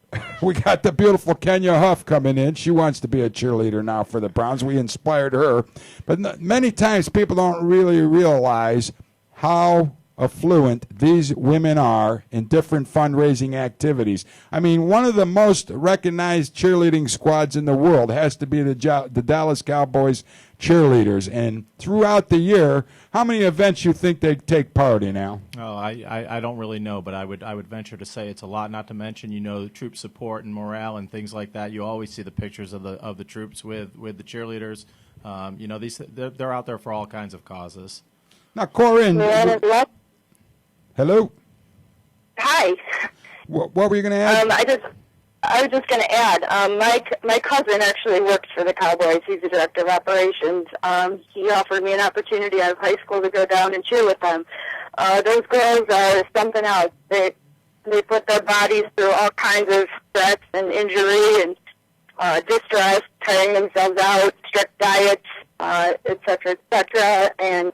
we got the beautiful Kenya Huff coming in. She wants to be a cheerleader now for the Browns. We inspired her. But many times people don't really realize how affluent these women are in different fundraising activities. I mean, one of the most recognized cheerleading squads in the world has to be the Dallas Cowboys cheerleaders. And throughout the year, how many events you think they take part in, Al? Oh, I don't really know, but I would venture to say it's a lot. Not to mention, the troop support and morale and things like that. You always see the pictures of the troops with the cheerleaders. They're out there for all kinds of causes. Now, Corinne. Hello. Hi. What were you going to add? I was just going to add. My cousin actually works for the Cowboys. He's the director of operations. He offered me an opportunity out of high school to go down and cheer with them. Those girls are something else. They put their bodies through all kinds of stress and injury and distress, tiring themselves out, strict diets, et cetera, and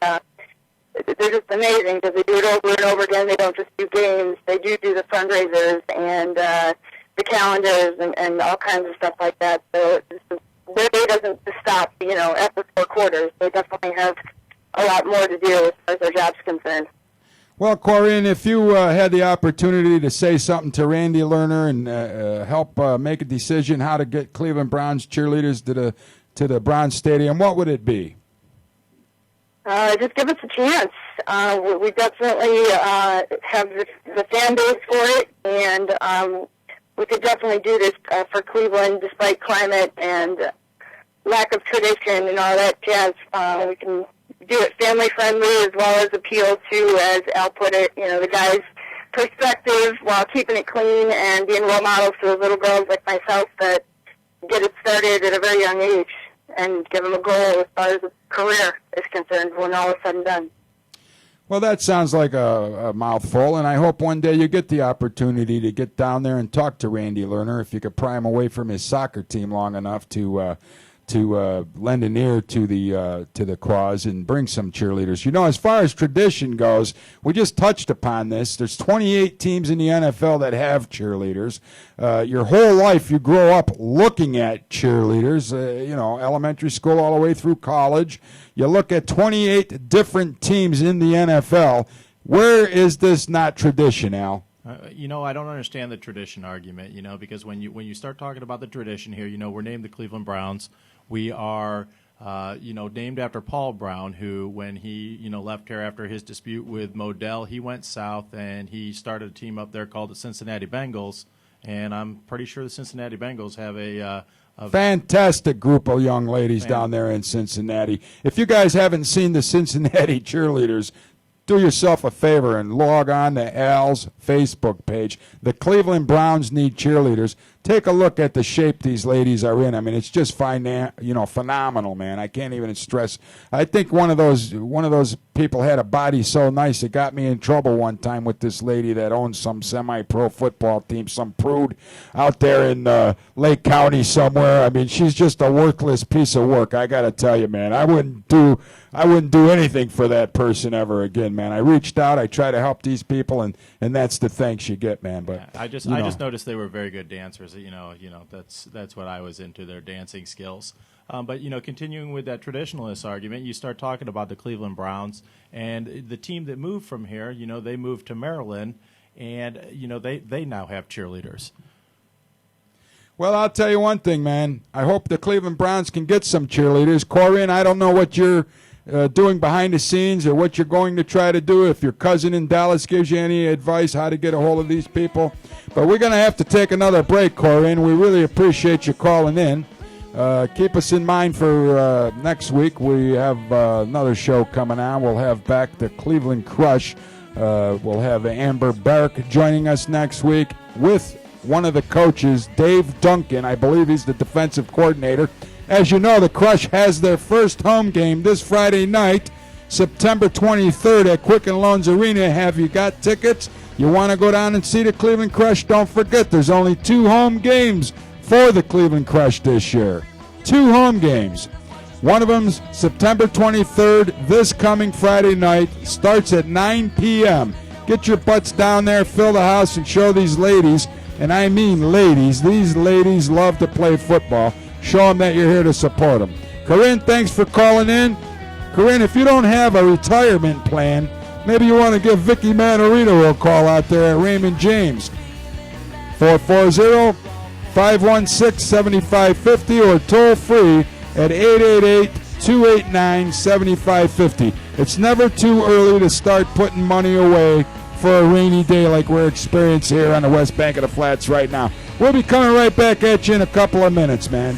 they're just amazing because they do it over and over again. They don't just do games. They do the fundraisers and the calendars and all kinds of stuff like that. So their day doesn't just stop, after 4 quarters. They definitely have a lot more to do as far as their job's concerned. Well, Corinne, if you had the opportunity to say something to Randy Lerner and help make a decision how to get Cleveland Browns cheerleaders to the Browns Stadium, what would it be? Just give us a chance. We definitely have the fan base for it, and we could definitely do this for Cleveland despite climate and lack of tradition and all that jazz. We can do it family-friendly as well as appeal to, as Al put it, the guys' perspective while keeping it clean and being role models to the little girls like myself that get it started at a very young age and give them a goal as far as a career is concerned when all is said and done. Well, that sounds like a mouthful, and I hope one day you get the opportunity to get down there and talk to Randy Lerner if you could pry him away from his soccer team long enough to lend an ear to the cause and bring some cheerleaders. As far as tradition goes, we just touched upon this. There's 28 teams in the NFL that have cheerleaders. Your whole life you grow up looking at cheerleaders, elementary school all the way through college. You look at 28 different teams in the NFL. Where is this not tradition, Al? I don't understand the tradition argument, because when you start talking about the tradition here, we're named the Cleveland Browns. We are, named after Paul Brown, who, when he, left here after his dispute with Modell, he went south and he started a team up there called the Cincinnati Bengals. And I'm pretty sure the Cincinnati Bengals have a fantastic group of young ladies down there in Cincinnati. If you guys haven't seen the Cincinnati cheerleaders, do yourself a favor and log on to Al's Facebook page. The Cleveland Browns need cheerleaders. Take a look at the shape these ladies are in. I mean, it's just phenomenal, man. I can't even stress. I think one of those people had a body so nice it got me in trouble one time with this lady that owns some semi-pro football team, some prude out there in Lake County somewhere. I mean, she's just a worthless piece of work. I got to tell you, man. I wouldn't do anything for that person ever again, man. I reached out. I try to help these people, and that's the thanks you get, man. But I just noticed they were very good dancers. That's what I was into, their dancing skills. But continuing with that traditionalist argument, you start talking about the Cleveland Browns and the team that moved from here. They moved to Maryland, and they now have cheerleaders. Well, I'll tell you one thing, man. I hope the Cleveland Browns can get some cheerleaders. Corinne, I don't know what you're doing behind the scenes or what you're going to try to do, if your cousin in Dallas gives you any advice how to get a hold of these people. But we're going to have to take another break, Corinne. We really appreciate you calling in. Keep us in mind for next week. We have another show coming on. We'll have back the Cleveland Crush. We'll have Amber Barrick joining us next week with one of the coaches, Dave Duncan. I believe he's the defensive coordinator As you know, the Crush has their first home game this Friday night, September 23rd at Quicken Loans Arena. Have you got tickets? You want to go down and see the Cleveland Crush? Don't forget, there's only 2 home games for the Cleveland Crush this year. 2 home games. One of them's September 23rd, this coming Friday night. Starts at 9 p.m. Get your butts down there, fill the house, and show these ladies, and I mean ladies, these ladies love to play football. Show them that you're here to support them. Corinne, thanks for calling in. Corinne, if you don't have a retirement plan, maybe you want to give Vicky Manarino a call out there at Raymond James. 440-516-7550 or toll free at 888-289-7550. It's never too early to start putting money away for a rainy day like we're experiencing here on the West Bank of the Flats right now. We'll be coming right back at you in a couple of minutes, man.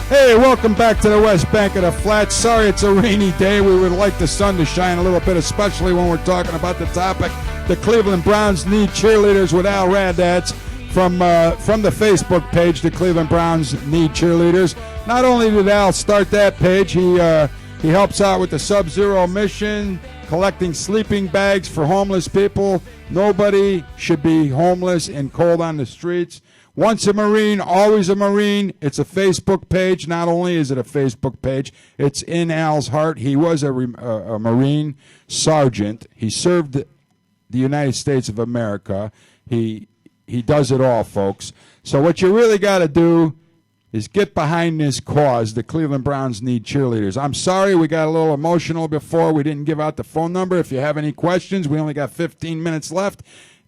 Hey, welcome back to the West Bank of the Flats. Sorry it's a rainy day. We would like the sun to shine a little bit, especially when we're talking about the topic. The Cleveland Browns need cheerleaders with Al Raddatz from the Facebook page. The Cleveland Browns need cheerleaders. Not only did Al start that page, he helps out with the Sub-Zero mission, collecting sleeping bags for homeless people. Nobody should be homeless and cold on the streets. Once a Marine, always a Marine. It's a Facebook page. Not only is it a Facebook page, it's in Al's heart. He was a Marine sergeant. He served the United States of America. He does it all, folks. So what you really got to do is get behind this cause. The Cleveland Browns need cheerleaders. I'm sorry we got a little emotional before. We didn't give out the phone number. If you have any questions, we only got 15 minutes left.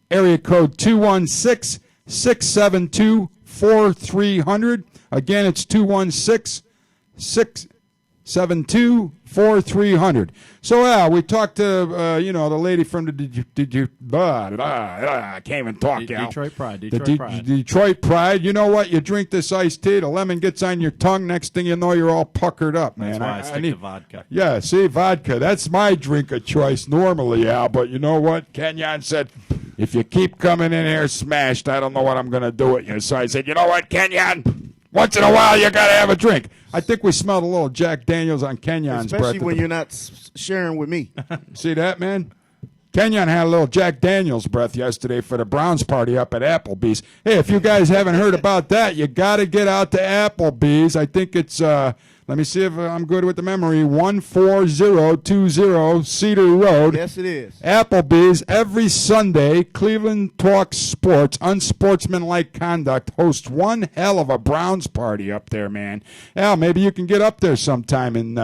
Area code 216-672-4300. Again, it's 216-672-4300. So, Al, we talked to, the lady from the I can't even talk, Al. Detroit Pride. Detroit Pride. You know what? You drink this iced tea, the lemon gets on your tongue. Next thing you know, you're all puckered up, man. That's why I stick to vodka. Yeah, see, vodka. That's my drink of choice normally, Al. But you know what? Kenyon said, if you keep coming in here smashed, I don't know what I'm going to do with you. So I said, you know what, Kenyon? Once in a while, you got to have a drink. I think we smelled a little Jack Daniels on Kenyon's breath. Especially when you're not sharing with me. See that, man? Kenyon had a little Jack Daniels breath yesterday for the Browns party up at Applebee's. Hey, if you guys haven't heard about that, you got to get out to Applebee's. I think it's, let me see if I'm good with the memory, 14020 Cedar Road. Yes, it is. Applebee's every Sunday. Cleveland Talks Sports, unsportsmanlike conduct, hosts one hell of a Browns party up there, man. Al, maybe you can get up there sometime and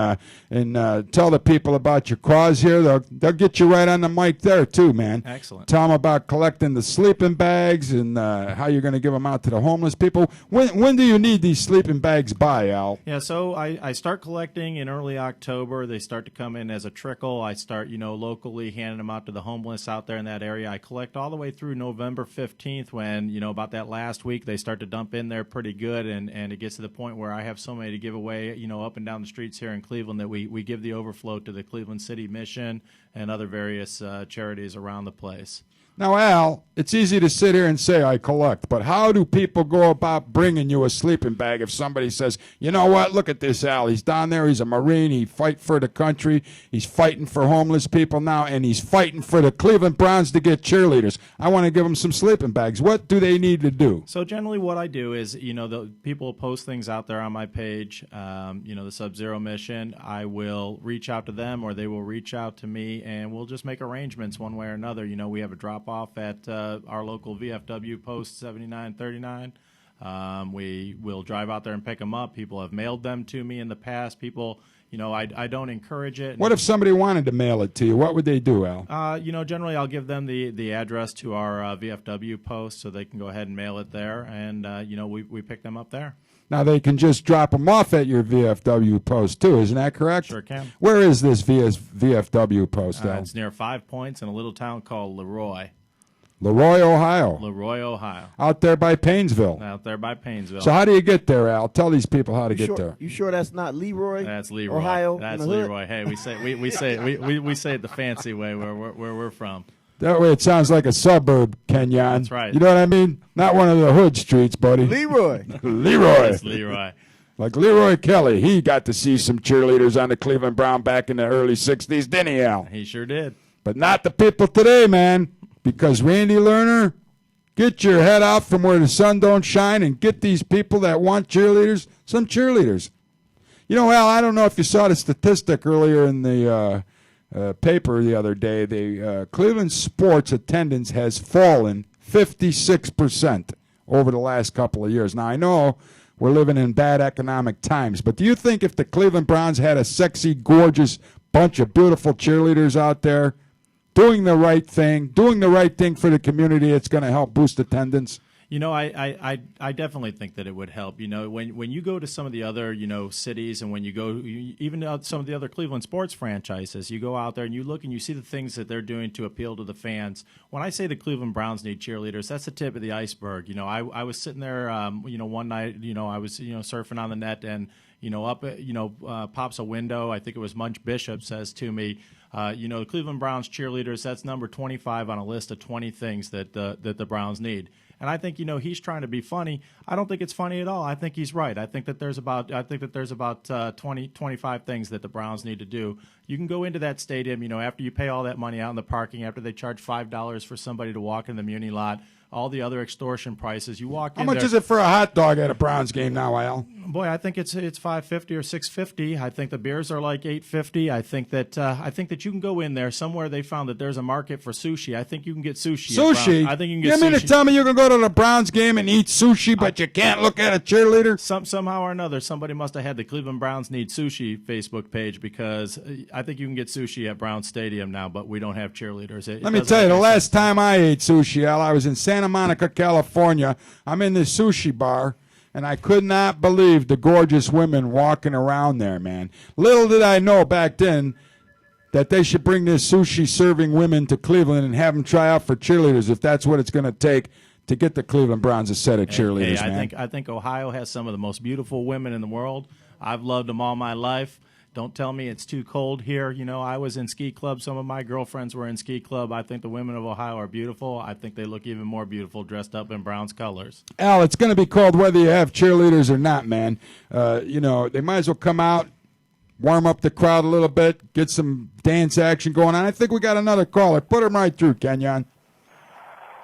tell the people about your cause here. They'll get you right on the mic there too, man. Excellent. Tell them about collecting the sleeping bags and how you're going to give them out to the homeless people. When do you need these sleeping bags by, Al? Yeah, so I start collecting in early October. They start to come in as a trickle. I start, locally handing them out to the homeless out there in that area. I collect all the way through November 15th when, about that last week, they start to dump in there pretty good, and it gets to the point where I have so many to give away, up and down the streets here in Cleveland that we give the overflow to the Cleveland City Mission and other various charities around the place. Now, Al, it's easy to sit here and say I collect, but how do people go about bringing you a sleeping bag if somebody says, you know what, look at this Al, he's down there, he's a Marine, he fight for the country, he's fighting for homeless people now, and he's fighting for the Cleveland Browns to get cheerleaders. I want to give him some sleeping bags. What do they need to do? So generally what I do is, the people post things out there on my page, the Sub-Zero Mission. I will reach out to them or they will reach out to me, and we'll just make arrangements one way or another. We have a drop off at our local VFW post 7939. We will drive out there and pick them up. People have mailed them to me in the past. People, I don't encourage it. What if somebody wanted to mail it to you? What would they do, Al? Generally I'll give them the address to our VFW post so they can go ahead and mail it there, and we pick them up there. Now, they can just drop them off at your VFW post, too. Isn't that correct? Sure can. Where is this VFW post, Al? It's near 5 Points in a little town called Leroy. Leroy, Ohio. Leroy, Ohio. Out there by Paynesville. Out there by Paynesville. So how do you get there, Al? Tell these people how to get there. You sure that's not Leroy? That's Leroy. Ohio. That's Leroy. Hey, we say it the fancy way where we're from. That way it sounds like a suburb, Kenyon. That's right. You know what I mean? Not one of the hood streets, buddy. Leroy. Leroy. That's Leroy. Like Leroy Kelly. He got to see some cheerleaders on the Cleveland Brown back in the early 60s, didn't he, Al? He sure did. But not the people today, man. Because Randy Lerner, get your head out from where the sun don't shine and get these people that want cheerleaders some cheerleaders. Al, I don't know if you saw the statistic earlier in the paper the other day. The Cleveland sports attendance has fallen 56% over the last couple of years. Now, I know we're living in bad economic times, but do you think if the Cleveland Browns had a sexy, gorgeous bunch of beautiful cheerleaders out there doing the right thing for the community, it's going to help boost attendance? I definitely think that it would help. When you go to some of the other, cities, and when you go even to some of the other Cleveland sports franchises, you go out there and you look and you see the things that they're doing to appeal to the fans. When I say the Cleveland Browns need cheerleaders, that's the tip of the iceberg. I was sitting there, one night, I was, surfing on the net, and pops a window. I think it was Munch Bishop says to me, the Cleveland Browns cheerleaders, that's number 25 on a list of 20 things that the Browns need. And I think he's trying to be funny. I don't think it's funny at all. I think he's right. I think that there's about 20, 25 things that the Browns need to do. You can go into that stadium, after you pay all that money out in the parking, after they charge $5 for somebody to walk in the Muni lot, all the other extortion prices. You walk in. How much is it for a hot dog at a Browns game now, Al? Boy, I think it's $5.50 or $6.50. I think the beers are like $8.50. I think that you can go in there somewhere. They found that there's a market for sushi. I think you can get sushi. Sushi. I think you can get. You mean to tell me you can go to the Browns game and eat sushi, but you can't look at a cheerleader? Somehow or another, somebody must have had the Cleveland Browns Need Sushi Facebook page, because I think you can get sushi at Brown Stadium now, but we don't have cheerleaders. Let me tell you, the last time I ate sushi, Al, I was in Santa Monica, California. I'm in this sushi bar, and I could not believe the gorgeous women walking around there, man. Little did I know back then that they should bring this sushi-serving women to Cleveland and have them try out for cheerleaders if that's what it's going to take to get the Cleveland Browns a set of cheerleaders, man. I think Ohio has some of the most beautiful women in the world. I've loved them all my life. Don't tell me it's too cold here. I was in ski club. Some of my girlfriends were in ski club. I think the women of Ohio are beautiful. I think they look even more beautiful dressed up in Browns colors. Al, it's going to be cold whether you have cheerleaders or not, man. They might as well come out warm up the crowd a little bit, get some dance action going on. I think we got another caller. Put him right through, Kenyon.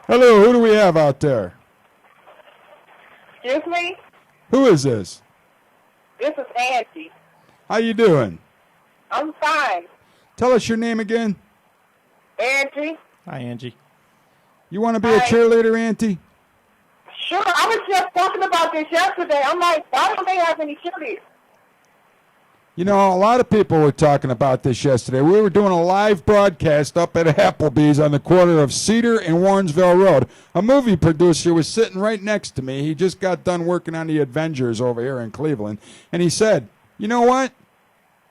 Hello, who do we have out there? Excuse me? Who is this? This is Angie. How you doing? I'm fine. Tell us your name again. Angie? Hi, Angie. You want to be a cheerleader, Auntie? Sure. I was just talking about this yesterday. I'm like, why don't they have any cheerleaders? You know, a lot of people were talking about this yesterday. We were doing a live broadcast up at Applebee's on the corner of Cedar and Warrensville Road. A movie producer was sitting right next to me. He just got done working on the Avengers over here in Cleveland. And he said, you know what?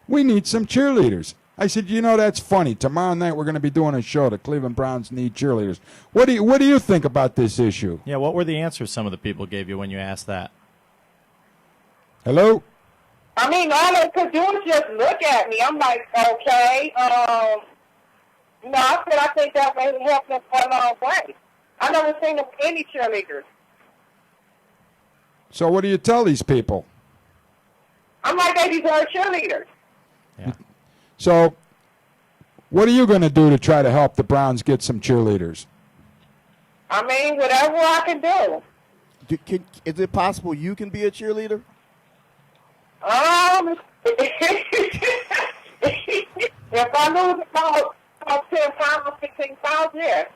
We need some cheerleaders. I said, you know, that's funny. Tomorrow night we're going to be doing a show. The Cleveland Browns need cheerleaders. What do you think about this issue? Yeah, what were the answers some of the people gave you when you asked that? Hello? I mean, all they could do is just look at me. I'm like, okay. I said I think that may help them for a long way. I never seen them any cheerleaders. So what do you tell these people? I'm like, they deserve cheerleaders. Yeah. So what are you going to do to try to help the Browns get some cheerleaders? I mean, whatever I can do. Is it possible you can be a cheerleader? If I lose about 10 pounds, 15 pounds, yeah.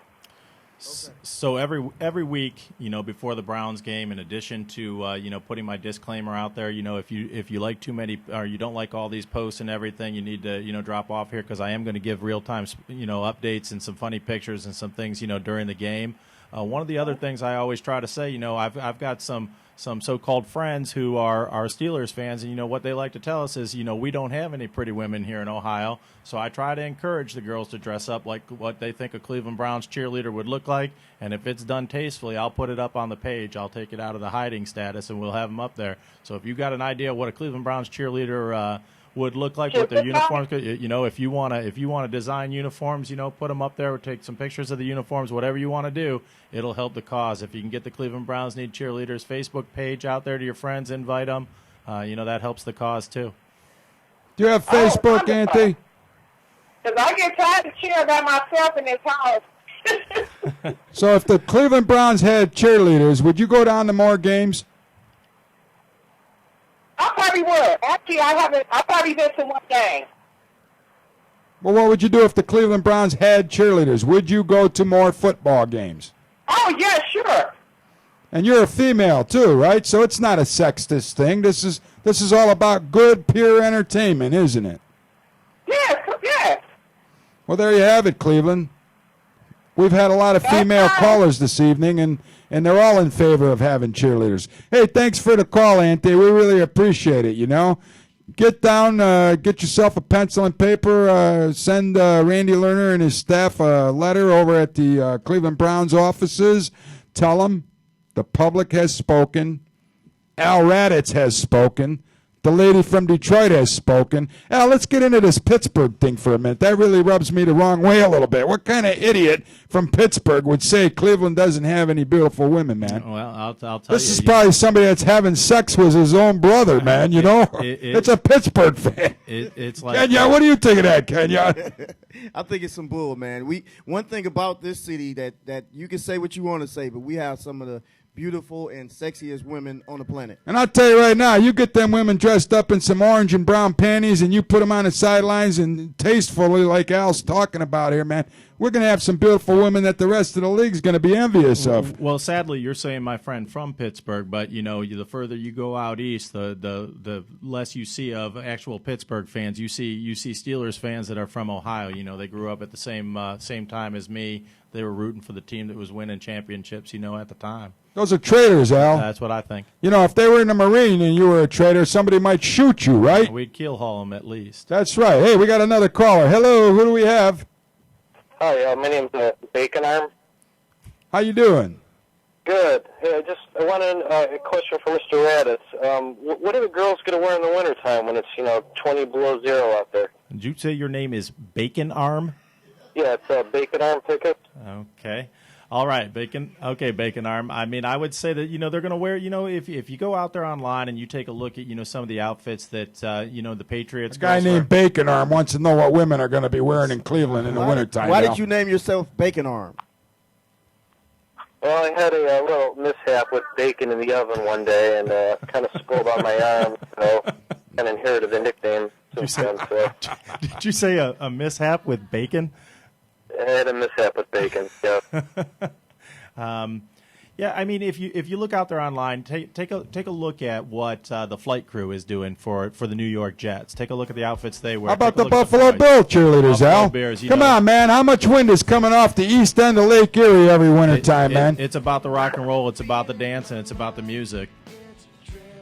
So every week, before the Browns game, in addition to putting my disclaimer out there, if you like too many or you don't like all these posts and everything, you need to drop off here, because I am going to give real time updates and some funny pictures and some things during the game. One of the other things I always try to say, I've got some so-called friends who are Steelers fans, and what they like to tell us is, we don't have any pretty women here in Ohio, so I try to encourage the girls to dress up like what they think a Cleveland Browns cheerleader would look like, and if it's done tastefully, I'll put it up on the page. I'll take it out of the hiding status, and we'll have them up there. So if you've got an idea what a Cleveland Browns cheerleader would look like with their uniforms, if you want to design uniforms, put them up there, or take some pictures of the uniforms, whatever you want to do, it'll help the cause. If you can get the Cleveland Browns Need Cheerleaders Facebook page out there to your friends, invite them, that helps the cause too. Do you have Facebook, Auntie? Because I get tired of cheering by myself in this house. So if the Cleveland Browns had cheerleaders, would you go down to more games? I probably would. Actually, I've probably been to one game. Well, what would you do if the Cleveland Browns had cheerleaders? Would you go to more football games? Oh, yeah, sure. And you're a female too, right? So it's not a sexist thing. This is all about good, pure entertainment, isn't it? Yes. Well, there you have it, Cleveland. We've had a lot of female callers this evening, and they're all in favor of having cheerleaders. Hey, thanks for the call, Auntie. We really appreciate it, Get down, get yourself a pencil and paper, send Randy Lerner and his staff a letter over at the Cleveland Browns offices. Tell them the public has spoken. Al Raditz has spoken. The lady from Detroit has spoken. Al, let's get into this Pittsburgh thing for a minute. That really rubs me the wrong way a little bit. What kind of idiot from Pittsburgh would say Cleveland doesn't have any beautiful women, man? Well, I'll tell you. This is probably somebody that's having sex with his own brother, man, It's a Pittsburgh fan. It's like... Kenya, what do you think of that, Kenya? I think it's some bull, man. One thing about this city that you can say what you want to say, but we have some of the beautiful and sexiest women on the planet. And I'll tell you right now, you get them women dressed up in some orange and brown panties and you put them on the sidelines and tastefully, like Al's talking about here, man, we're going to have some beautiful women that the rest of the league's going to be envious of. Well, sadly, you're saying my friend from Pittsburgh, but, the further you go out east, the less you see of actual Pittsburgh fans. You see Steelers fans that are from Ohio. They grew up at the same time as me. They were rooting for the team that was winning championships, at the time. Those are traitors, Al. That's what I think. If they were in the Marine and you were a traitor, somebody might shoot you, right? We'd keel haul them at least. That's right. Hey, we got another caller. Hello, who do we have? Hi, my name's Bacon Arm. How you doing? Good. Hey, I wanted a question for Mr. Raditz. What are the girls going to wear in the wintertime when it's 20 below zero out there? Did you say your name is Bacon Arm? Yeah, it's Bacon Arm Ticket. Okay. All right, Bacon. Okay, Bacon Arm. I mean, I would say that, they're going to wear, if you go out there online and you take a look at, some of the outfits that, the Patriots. A guy named Bacon Arm wants to know what women are going to be wearing in Cleveland in the wintertime. Why did you name yourself Bacon Arm? Well, I had a little mishap with bacon in the oven one day and kind of spoiled on my arm, and inherited the nickname since then. So. Did you say a mishap with bacon? I had a mishap with bacon, yeah. Yeah, I mean, if you look out there online, take a look at what the flight crew is doing for the New York Jets. Take a look at the outfits they wear. How about the Buffalo Bill cheerleaders, Al? Come on, man. How much wind is coming off the east end of Lake Erie every wintertime, man? It's about the rock and roll. It's about the dance, and it's about the music.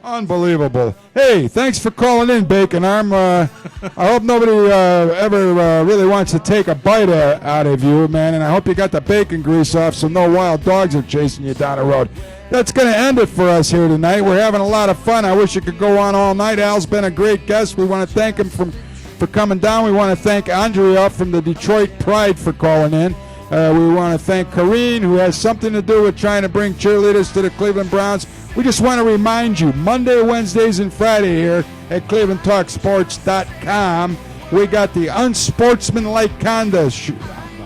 Unbelievable. Hey, thanks for calling in, Bacon Arm. I hope nobody ever really wants to take a bite out of you, man, and I hope you got the bacon grease off so no wild dogs are chasing you down the road. That's going to end it for us here tonight. We're having a lot of fun. I wish it could go on all night. Al's been a great guest. We want to thank him for coming down. We want to thank Andrea from the Detroit Pride for calling in. We want to thank Kareen, who has something to do with trying to bring cheerleaders to the Cleveland Browns. We just want to remind you, Monday, Wednesdays, and Friday here at ClevelandTalkSports.com, we got the Unsportsmanlike Conduct.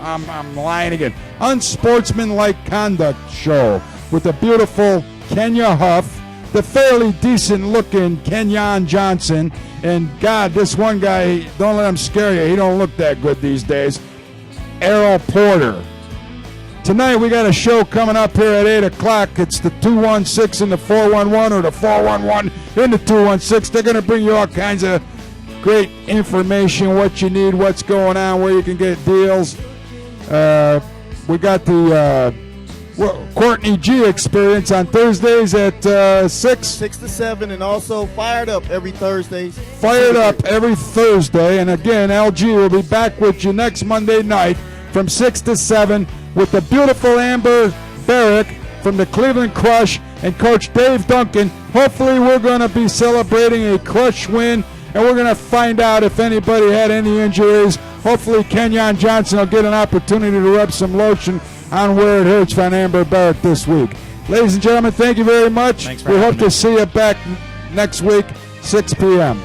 I'm lying again. Unsportsmanlike Conduct show with the beautiful Kenya Huff, the fairly decent-looking Kenyon Johnson, and God, this one guy, don't let him scare you. He don't look that good these days. Errol Porter. Tonight we got a show coming up here at 8 o'clock. It's the 216 and the 411, or the 411 and the 216. They're going to bring you all kinds of great information, what you need, what's going on, where you can get deals. We got the Courtney G Experience on Thursdays at 6. 6 to 7, and also Fired Up every Thursdays. Fired Up every Thursday. And again, LG will be back with you next Monday night from 6 to 7 with the beautiful Amber Barrick from the Cleveland Crush and Coach Dave Duncan. Hopefully we're going to be celebrating a Crush win, and we're going to find out if anybody had any injuries. Hopefully Kenyon Johnson will get an opportunity to rub some lotion on where it hurts from Amber Barrick this week. Ladies and gentlemen, thank you very much. Thanks for we having hope to see you back next week, 6 p.m.